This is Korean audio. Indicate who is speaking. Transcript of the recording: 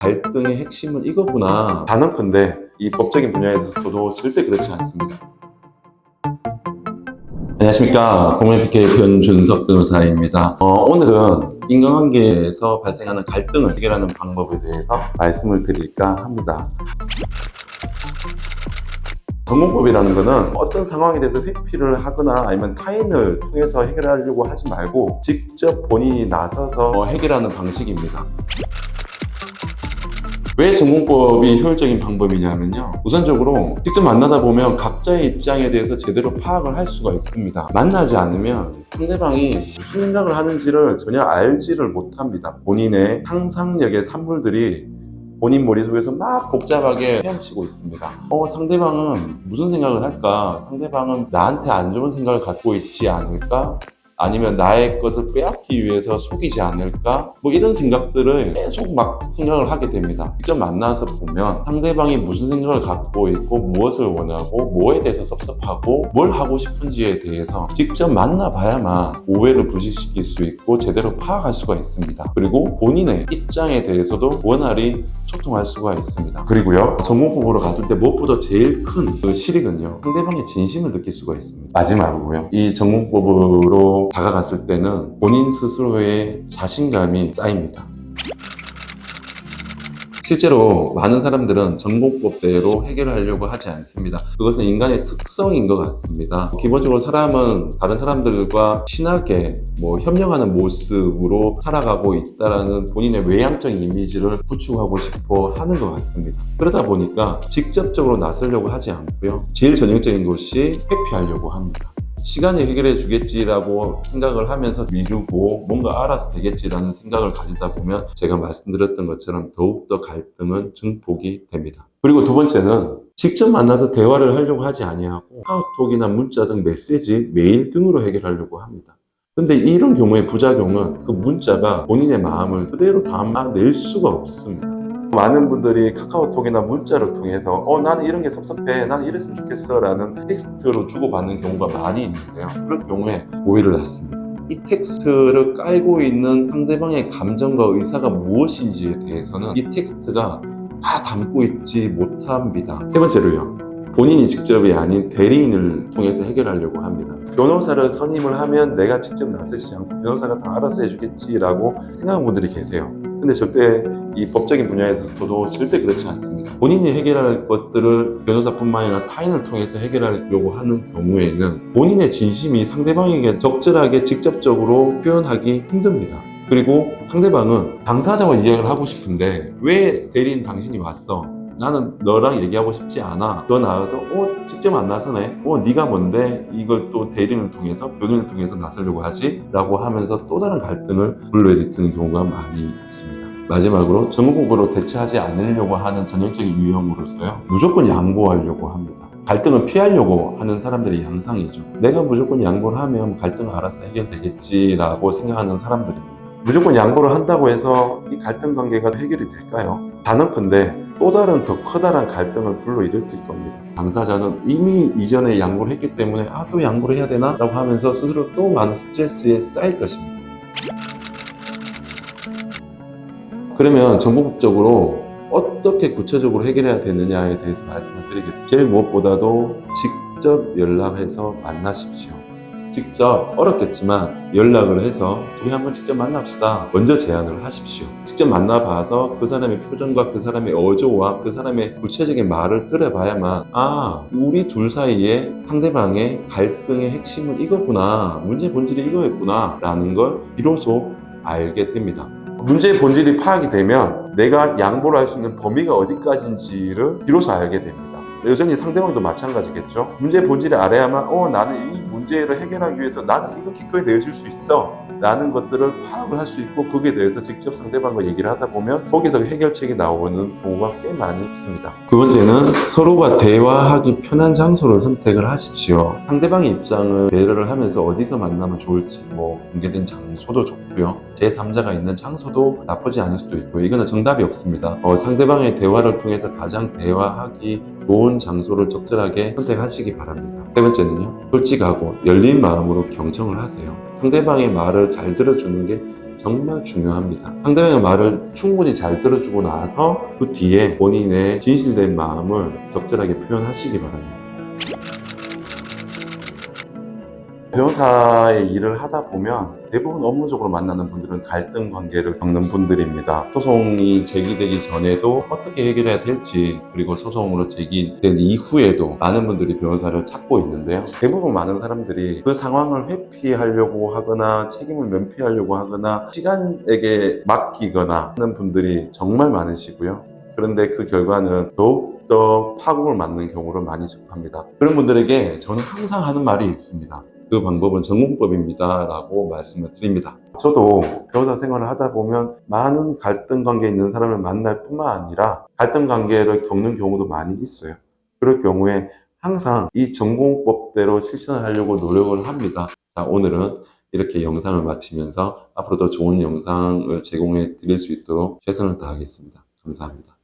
Speaker 1: 갈등의 핵심은 이거구나. 단언컨대 이 법적인 분야에서도 절대 그렇지 않습니다. 안녕하십니까. 공무원 PK 변준석 변호사입니다. 오늘은 인간관계에서 발생하는 갈등을 해결하는 방법에 대해서 말씀을 드릴까 합니다. 전공법이라는 것은 어떤 상황에 대해서 회피를 하거나 아니면 타인을 통해서 해결하려고 하지 말고 직접 본인이 나서서 해결하는 방식입니다. 왜 전공법이 효율적인 방법이냐면요, 우선적으로 직접 만나다 보면 각자의 입장에 대해서 제대로 파악을 할 수가 있습니다. 만나지 않으면 상대방이 무슨 생각을 하는지를 전혀 알지를 못합니다. 본인의 상상력의 산물들이 본인 머릿속에서 막 복잡하게 헤엄치고 있습니다. 상대방은 무슨 생각을 할까? 상대방은 나한테 안 좋은 생각을 갖고 있지 않을까? 아니면 나의 것을 빼앗기 위해서 속이지 않을까? 이런 생각들을 계속 막 생각을 하게 됩니다. 직접 만나서 보면 상대방이 무슨 생각을 갖고 있고 무엇을 원하고 뭐에 대해서 섭섭하고 뭘 하고 싶은지에 대해서 직접 만나봐야만 오해를 불식시킬 수 있고 제대로 파악할 수가 있습니다. 그리고 본인의 입장에 대해서도 원활히 소통할 수가 있습니다. 그리고요, 전공법으로 갔을 때 무엇보다 제일 큰 그 실익은요, 상대방의 진심을 느낄 수가 있습니다. 마지막으로요, 이 전공법으로 다가갔을 때는 본인 스스로의 자신감이 쌓입니다. 실제로 많은 사람들은 전공법대로 해결하려고 하지 않습니다. 그것은 인간의 특성인 것 같습니다. 기본적으로 사람은 다른 사람들과 친하게 협력하는 모습으로 살아가고 있다는 본인의 외향적인 이미지를 구축하고 싶어 하는 것 같습니다. 그러다 보니까 직접적으로 나서려고 하지 않고요, 제일 전형적인 것이 회피하려고 합니다. 시간이 해결해 주겠지라고 생각을 하면서 미루고 뭔가 알아서 되겠지라는 생각을 가지다 보면 제가 말씀드렸던 것처럼 더욱더 갈등은 증폭이 됩니다. 그리고 두 번째는 직접 만나서 대화를 하려고 하지 아니하고 카카오톡이나 문자 등 메시지, 메일 등으로 해결하려고 합니다. 근데 이런 경우의 부작용은 그 문자가 본인의 마음을 그대로 담아낼 수가 없습니다. 많은 분들이 카카오톡이나 문자를 통해서 나는 이런 게 섭섭해, 나는 이랬으면 좋겠어 라는 텍스트로 주고받는 경우가 많이 있는데요, 그런 경우에 오해를 낳습니다. 이 텍스트를 깔고 있는 상대방의 감정과 의사가 무엇인지에 대해서는 이 텍스트가 다 담고 있지 못합니다. 세 번째로요, 본인이 직접이 아닌 대리인을 통해서 해결하려고 합니다. 변호사를 선임을 하면 내가 직접 나서지 않고 변호사가 다 알아서 해주겠지라고 생각하는 분들이 계세요. 근데 절대 이 법적인 분야에서도 절대 그렇지 않습니다. 본인이 해결할 것들을 변호사뿐만 아니라 타인을 통해서 해결하려고 하는 경우에는 본인의 진심이 상대방에게 적절하게 직접적으로 표현하기 힘듭니다. 그리고 상대방은 당사자와 이야기를 하고 싶은데 왜 대리인 당신이 왔어? 나는 너랑 얘기하고 싶지 않아. 너 나가서 직접 안 나서네. 네가 뭔데 이걸 또 대리인을 통해서, 변호인을 통해서 나서려고 하지? 라고 하면서 또 다른 갈등을 불러일으키는 경우가 많이 있습니다. 마지막으로 전공법으로 대처하지 않으려고 하는 전형적인 유형으로서요, 무조건 양보하려고 합니다. 갈등을 피하려고 하는 사람들의 양상이죠. 내가 무조건 양보를 하면 갈등은 알아서 해결되겠지라고 생각하는 사람들입니다. 무조건 양보를 한다고 해서 이 갈등 관계가 해결이 될까요? 단언컨대 또 다른 더 커다란 갈등을 불러일으킬 겁니다. 당사자는 이미 이전에 양보를 했기 때문에 또 양보를 해야 되나? 라고 하면서 스스로 또 많은 스트레스에 쌓일 것입니다. 그러면 전공법적으로 어떻게 구체적으로 해결해야 되느냐에 대해서 말씀을 드리겠습니다. 제일 무엇보다도 직접 연락해서 만나십시오. 직접 어렵겠지만 연락을 해서 우리 한번 직접 만납시다, 먼저 제안을 하십시오. 직접 만나봐서 그 사람의 표정과 그 사람의 어조와 그 사람의 구체적인 말을 들어봐야만 우리 둘 사이에 상대방의 갈등의 핵심은 이거구나, 문제의 본질이 이거였구나 라는 걸 비로소 알게 됩니다. 문제의 본질이 파악이 되면 내가 양보를 할 수 있는 범위가 어디까지인지를 비로소 알게 됩니다. 여전히 상대방도 마찬가지겠죠. 문제의 본질을 알아야만 나는 이 문제를 해결하기 위해서 나는 이거 기꺼이 내줄 수 있어 라는 것들을 파악을 할 수 있고, 거기에 대해서 직접 상대방과 얘기를 하다 보면 거기서 해결책이 나오는 경우가 꽤 많이 있습니다. 두 번째는 서로가 대화하기 편한 장소를 선택을 하십시오. 상대방의 입장을 배려를 하면서 어디서 만나면 좋을지, 공개된 장소도 좋고요, 제3자가 있는 장소도 나쁘지 않을 수도 있고요. 이거는 정답이 없습니다. 상대방의 대화를 통해서 가장 대화하기 좋은 장소를 적절하게 선택하시기 바랍니다. 세 번째는요, 솔직하고 열린 마음으로 경청을 하세요. 상대방의 말을 잘 들어주는 게 정말 중요합니다. 상대방의 말을 충분히 잘 들어주고 나서 그 뒤에 본인의 진실된 마음을 적절하게 표현하시기 바랍니다. 변호사의 일을 하다 보면 대부분 업무적으로 만나는 분들은 갈등 관계를 겪는 분들입니다. 소송이 제기되기 전에도 어떻게 해결해야 될지, 그리고 소송으로 제기된 이후에도 많은 분들이 변호사를 찾고 있는데요. 대부분 많은 사람들이 그 상황을 회피하려고 하거나 책임을 면피하려고 하거나 시간에게 맡기거나 하는 분들이 정말 많으시고요. 그런데 그 결과는 더욱더 파국을 맞는 경우를 많이 접합니다. 그런 분들에게 저는 항상 하는 말이 있습니다. 그 방법은 전공법입니다 라고 말씀을 드립니다. 저도 변호사 생활을 하다 보면 많은 갈등 관계에 있는 사람을 만날 뿐만 아니라 갈등 관계를 겪는 경우도 많이 있어요. 그럴 경우에 항상 이 전공법대로 실천을 하려고 노력을 합니다. 자, 오늘은 이렇게 영상을 마치면서 앞으로 더 좋은 영상을 제공해 드릴 수 있도록 최선을 다하겠습니다. 감사합니다.